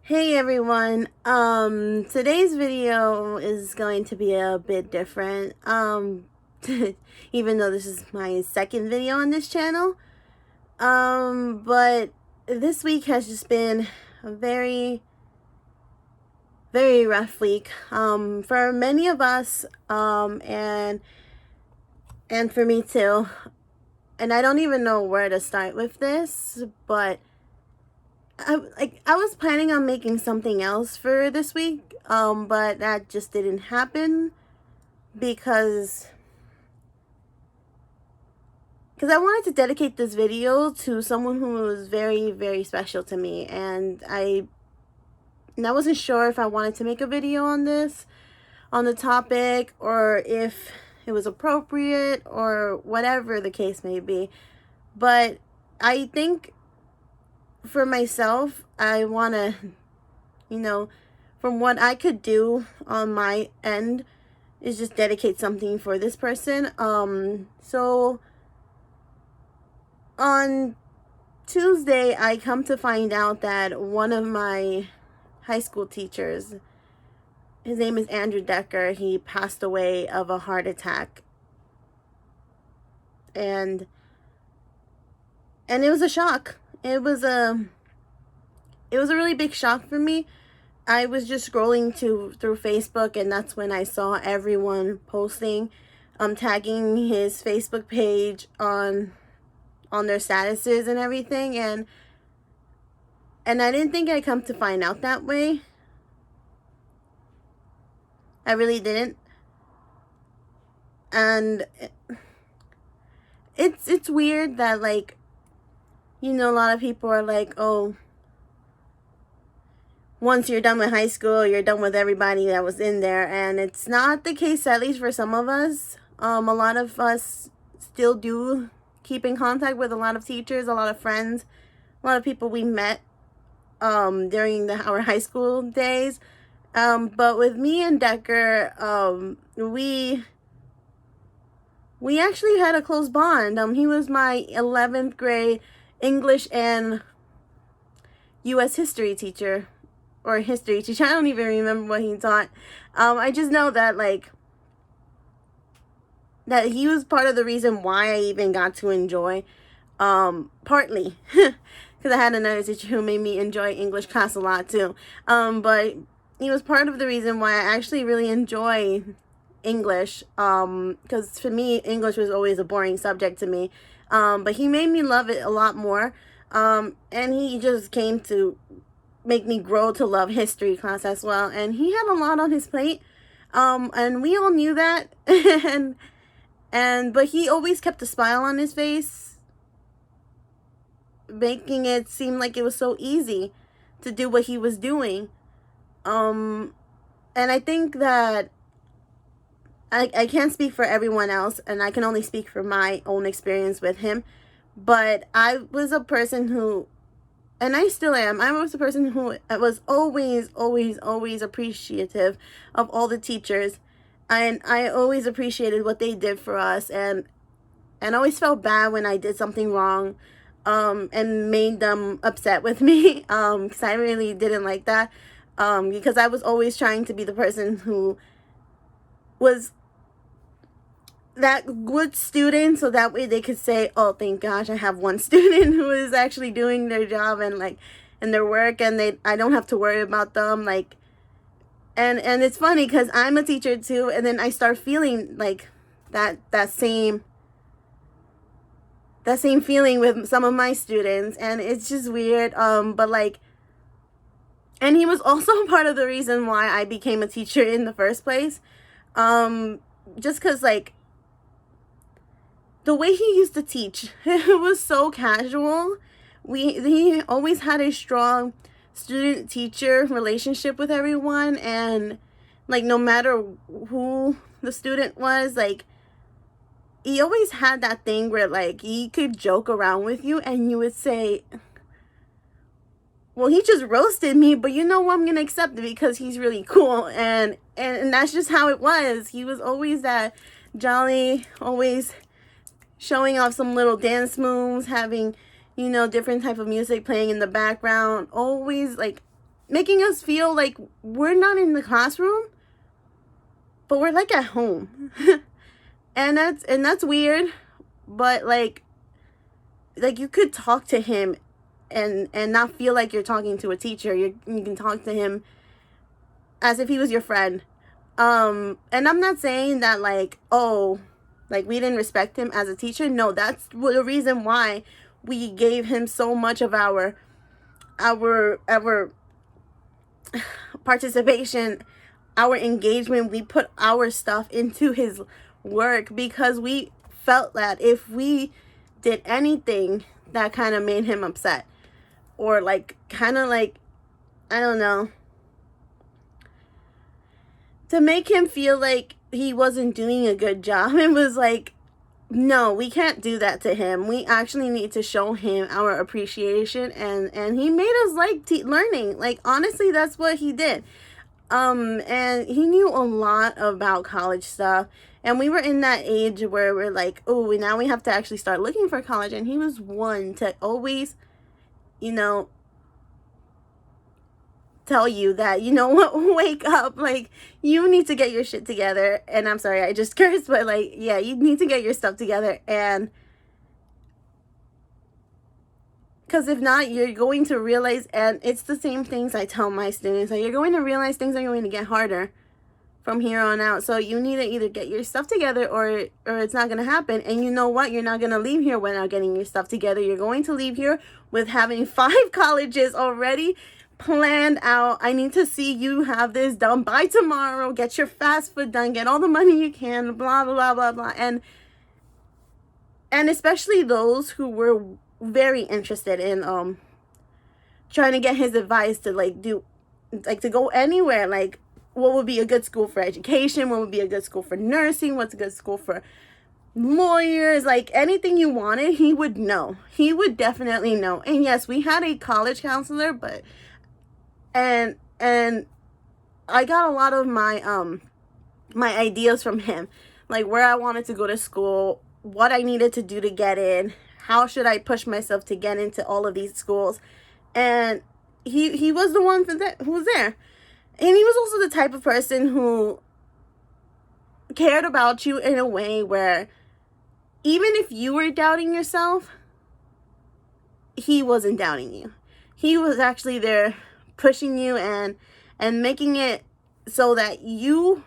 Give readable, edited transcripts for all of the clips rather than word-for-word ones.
Hey everyone, today's video is going to be a bit different, even though this is my second video on this channel, but this week has just been a very, very rough week, for many of us, and for me too, and I don't even know where to start with this, but I was planning on making something else for this week, but that just didn't happen because I wanted to dedicate this video to someone who was very, very special to me, and I wasn't sure if I wanted to make a video on the topic, or if it was appropriate, or whatever the case may be. But I think for myself, I want to, from what I could do on my end, is just dedicate something for this person. So on Tuesday, I come to find out that one of my high school teachers, his name is Andrew Decker, he passed away of a heart attack. And it was a shock. It was a really big shock for me. I was just scrolling through Facebook, and that's when I saw everyone posting, tagging his Facebook page on their statuses and everything, and I didn't think I'd come to find out that way. I really didn't. And it's weird that, like, a lot of people are like, oh, once you're done with high school, you're done with everybody that was in there. And it's not the case, at least for some of us. A lot of us still do keep in contact with a lot of teachers, a lot of friends, a lot of people we met during our high school days. But with me and Decker, we actually had a close bond. He was my 11th grade English and U.S. history teacher, or history teacher. I don't even remember what he taught. I just know that, like, that he was part of the reason why I even got to enjoy, partly, because I had another teacher who made me enjoy English class a lot too. But he was part of the reason why I actually really enjoy English, because for me, English was always a boring subject to me. But he made me love it a lot more. And he just came to make me grow to love history class as well. And he had a lot on his plate. And we all knew that. But he always kept a smile on his face, making it seem like it was so easy to do what he was doing. And I think that I can't speak for everyone else, and I can only speak for my own experience with him. But I was a person who, and I still am, I was a person who was always, always, always appreciative of all the teachers. And I always appreciated what they did for us, and always felt bad when I did something wrong, and made them upset with me, because I really didn't like that, because I was always trying to be the person who was that good student, so that way they could say, oh, thank gosh, I have one student who is actually doing their job and their work, and I don't have to worry about them, like. And it's funny because I'm a teacher too, and then I start feeling like that same feeling with some of my students, and it's just weird. But like, and he was also part of the reason why I became a teacher in the first place. Just because, like, the way he used to teach, it was so casual. He always had a strong student-teacher relationship with everyone, and, like, no matter who the student was, like, he always had that thing where, like, he could joke around with you, and you would say, well, he just roasted me, but you know what, I'm gonna accept it because he's really cool. And that's just how it was. He was always that jolly, always showing off some little dance moves, having, different type of music playing in the background, always, like, making us feel like we're not in the classroom, but we're like at home. And that's weird, but like you could talk to him and not feel like you're talking to a teacher. You can talk to him as if he was your friend. And I'm not saying that like, oh, like we didn't respect him as a teacher. No, that's the reason why we gave him so much of our participation, our engagement. We put our stuff into his work because we felt that if we did anything that kind of made him upset, or like kind of like, I don't know, to make him feel like he wasn't doing a good job, it was like, no, we can't do that to him. We actually need to show him our appreciation, and he made us like learning. Like, honestly, that's what he did. And he knew a lot about college stuff, and we were in that age where we're like, oh, now we have to actually start looking for college. And he was one to always, you know, tell you that, you know what, wake up, like, you need to get your shit together. And I'm sorry, I just cursed, but like, yeah, you need to get your stuff together. And because if not, you're going to realize, and it's the same things I tell my students, like, you're going to realize things are going to get harder from here on out. So you need to either get your stuff together, or it's not going to happen. And you know what, you're not going to leave here without getting your stuff together. You're going to leave here with having 5 colleges already planned out. I need to see you have this done by tomorrow. Get your FAFSA done. Get all the money you can. Blah blah blah blah. And especially those who were very interested in trying to get his advice to like do, like, to go anywhere. Like, what would be a good school for education? What would be a good school for nursing? What's a good school for lawyers? Like, anything you wanted, he would know. He would definitely know. And yes, we had a college counselor, but and I got a lot of my my ideas from him, like where I wanted to go to school, what I needed to do to get in, how should I push myself to get into all of these schools. And he was the one who was there. And he was also the type of person who cared about you in a way where even if you were doubting yourself, he wasn't doubting you. He was actually there pushing you and making it so that you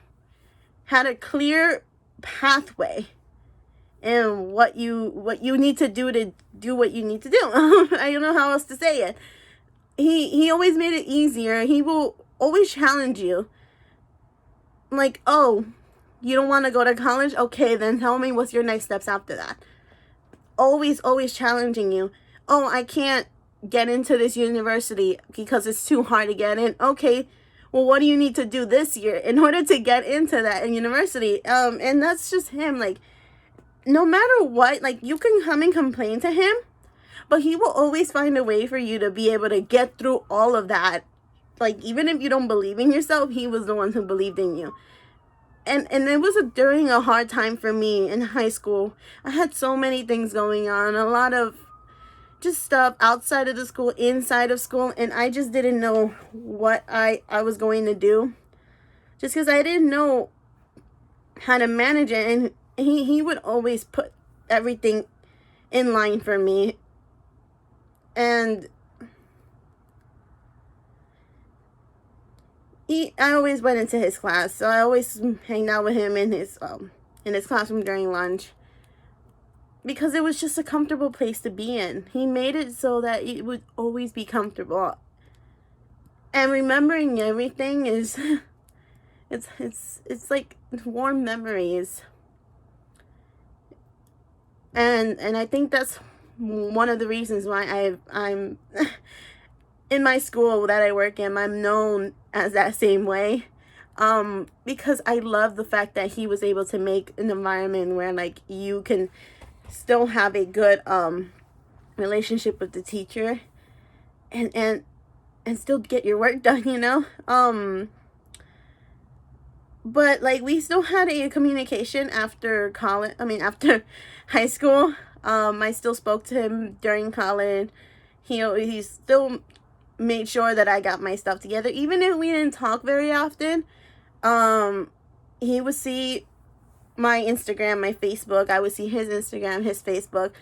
had a clear pathway and what you need to do what you need to do. I don't know how else to say it. He always made it easier. He will always challenge you. Like, oh, you don't want to go to college? Okay, then tell me what's your next steps after that. Always challenging you. Oh, I can't get into this university because it's too hard to get in. Okay, well, what do you need to do this year in order to get into that university? And that's just him. Like, no matter what, like, you can come and complain to him, but he will always find a way for you to be able to get through all of that. Like, even if you don't believe in yourself, he was the one who believed in you. And it was during a hard time for me in high school. I had so many things going on, a lot of just stuff outside of the school, inside of school, and I just didn't know what I was going to do, just because I didn't know how to manage it. And he would always put everything in line for me. And I always went into his class, so I always hanged out with him in his classroom during lunch, because it was just a comfortable place to be in. He made it so that it would always be comfortable. And remembering everything is it's like warm memories. And I think that's one of the reasons why I'm in my school that I work in, I'm known as that same way. Because I love the fact that he was able to make an environment where, like, you can still have a good relationship with the teacher and still get your work done, you know. But like, we still had a communication after college. I mean, after high school. I still spoke to him during college. He still made sure that I got my stuff together. Even if we didn't talk very often, he would see my Instagram, my Facebook. I would see his Instagram, his Facebook.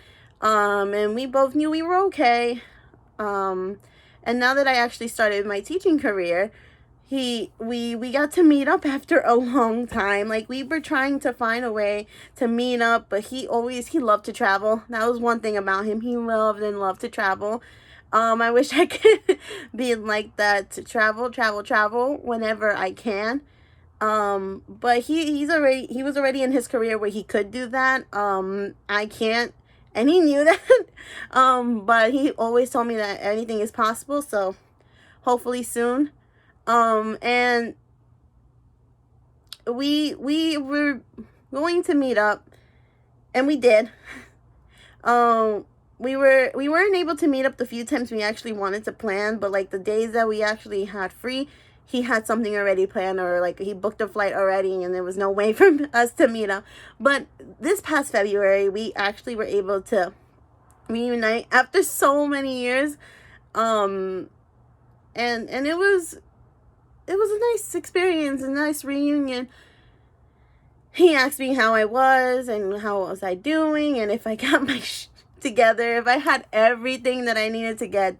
And we both knew we were okay. And now that I actually started my teaching career, we got to meet up after a long time. Like, we were trying to find a way to meet up, but he loved to travel. That was one thing about him. He loved to travel. I wish I could be like that, to travel whenever I can. But he was already in his career where he could do that. I can't, and he knew that. But he always told me that anything is possible, so hopefully soon. And we were going to meet up, and we did. We weren't able to meet up the few times we actually wanted to plan, but like the days that we actually had free, he had something already planned, or like he booked a flight already, and there was no way for us to meet up. But this past February, we actually were able to reunite after so many years. And it was a nice experience, a nice reunion. He asked me how I was and how was I doing, and if I got my together, if I had everything that I needed to get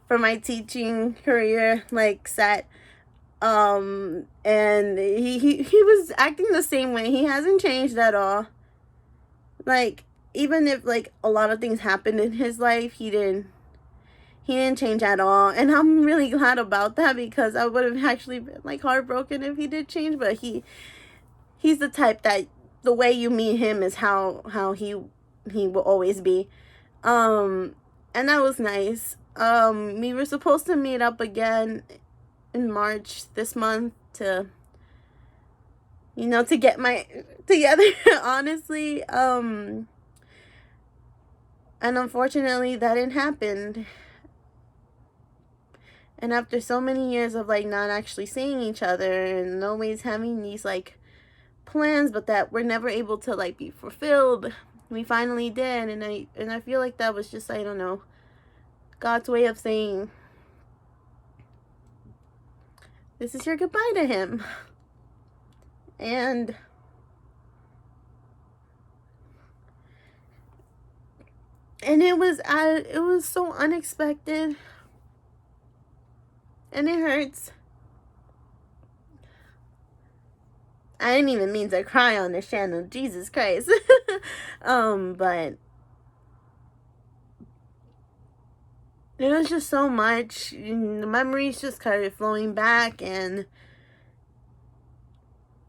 for my teaching career like set. And he was acting the same way. He hasn't changed at all. Like, even if like a lot of things happened in his life, he didn't change at all. And I'm really glad about that, because I would have actually been like heartbroken if he did change. But he's the type that the way you meet him is how he will always be. And that was nice. We were supposed to meet up again in March this month to get my together, honestly. And unfortunately that didn't happen. And after so many years of like not actually seeing each other and always having these like plans, but that were never able to like be fulfilled, we finally did. And I feel like that was just, I don't know, God's way of saying, this is your goodbye to him. And it was so unexpected, and it hurts. I didn't even mean to cry on this channel, Jesus Christ. But it was just so much. The memories just started flowing back, and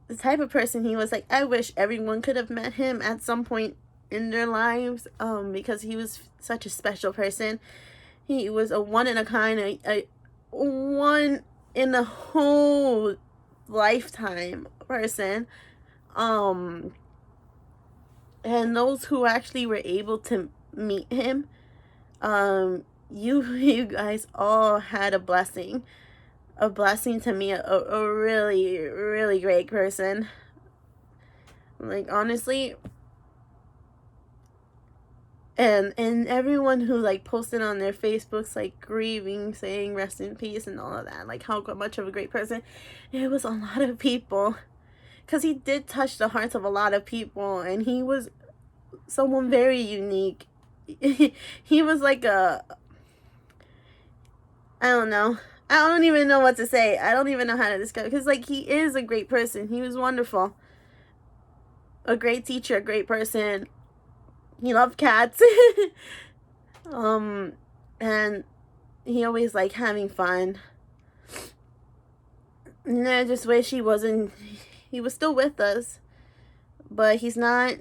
the type of person he was, like, I wish everyone could have met him at some point in their lives, because he was such a special person. He was a one in a kind, a one in a whole lifetime person. And those who actually were able to meet him, you guys all had a blessing to me, a really, really great person. Like, honestly. And everyone who like posted on their Facebooks, like grieving, saying rest in peace and all of that, like how much of a great person. It was a lot of people, because he did touch the hearts of a lot of people, and he was someone very unique. He was like I don't know. I don't even know what to say. I don't even know how to describe it, because like he is a great person. He was wonderful. A great teacher, a great person. He loved cats. And he always liked having fun. And I just wish he was still with us, but he's not.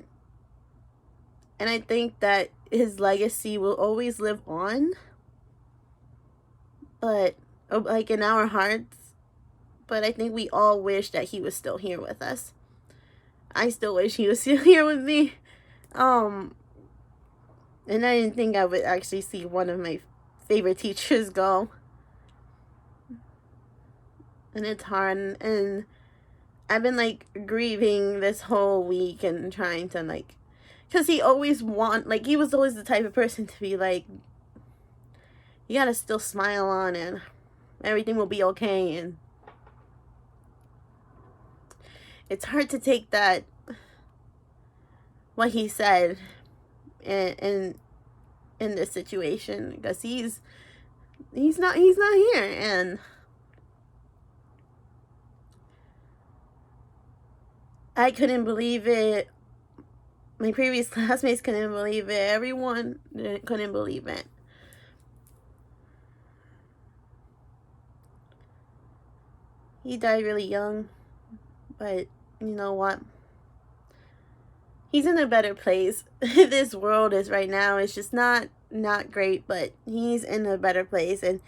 And I think that his legacy will always live on, but like in our hearts. But I think we all wish that he was still here with us. I still wish he was still here with me. And I didn't think I would actually see one of my favorite teachers go. And it's hard. And I've been like grieving this whole week and trying to like, because he was always the type of person to be like, you gotta still smile on, and everything will be okay. And it's hard to take that, what he said, in this situation, because he's not here, and I couldn't believe it. My previous classmates couldn't believe it. Everyone couldn't believe it. He died really young, but you know what? He's in a better place. This world is right now. It's just not great, but he's in a better place. And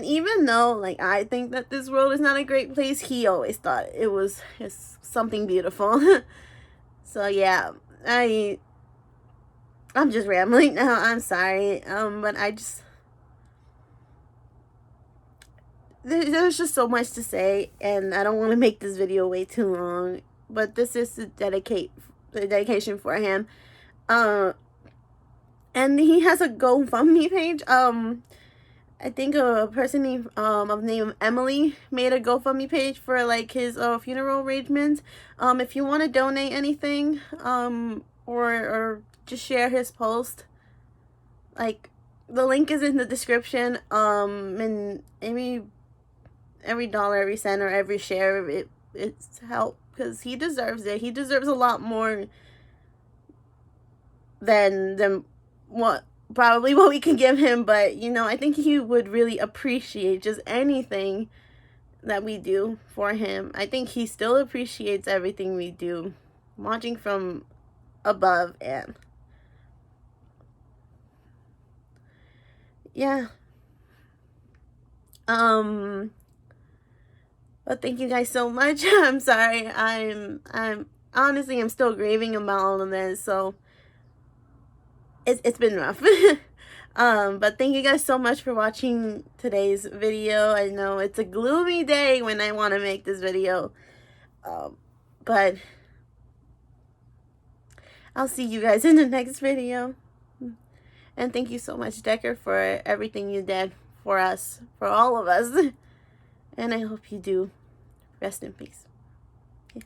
even though, like, I think that this world is not a great place, he always thought it's something beautiful. So yeah, I'm just rambling now. I'm sorry. But there's just so much to say, and I don't want to make this video way too long. But this is the dedication for him. And he has a GoFundMe page. I think a person named of name Emily made a GoFundMe page for like his funeral arrangements. If you want to donate anything, or just share his post, like, the link is in the description. And every dollar, every cent, or every share, it's help, because he deserves it. He deserves a lot more than what we can give him. But you know, I think he would really appreciate just anything that we do for him. I think he still appreciates everything we do, watching from above. And yeah, but thank you guys so much. I'm sorry. I'm honestly, I'm still grieving about all of this, so it's been rough. But thank you guys so much for watching today's video. I know it's a gloomy day when I want to make this video, but I'll see you guys in the next video. And thank you so much, Decker, for everything you did for us, for all of us. And I hope you do rest in peace. Yeah.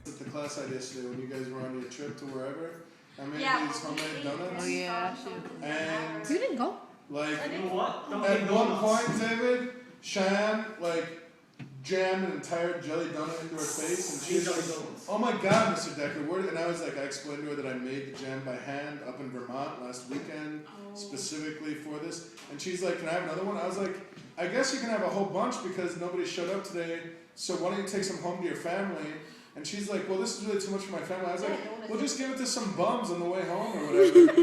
With the class I did yesterday, when you guys were on your trip to wherever, I made these homemade donuts. Oh yeah. And You didn't go? like, You know what? Don't at eat one donuts. point, David, Cheyenne, like, jammed an entire jelly donut into her face, and she's Jelly like, donuts. "Oh my God, Mr. Decker, where did?" And I was like, I explained to her that I made the jam by hand up in Vermont last weekend, specifically for this. And she's like, "Can I have another one?" I was like, "I guess you can have a whole bunch because nobody showed up today. So why don't you take some home to your family?" And she's like, "Well, this is really too much for my family." I was like, "Well, just give it to some bums on the way home or whatever."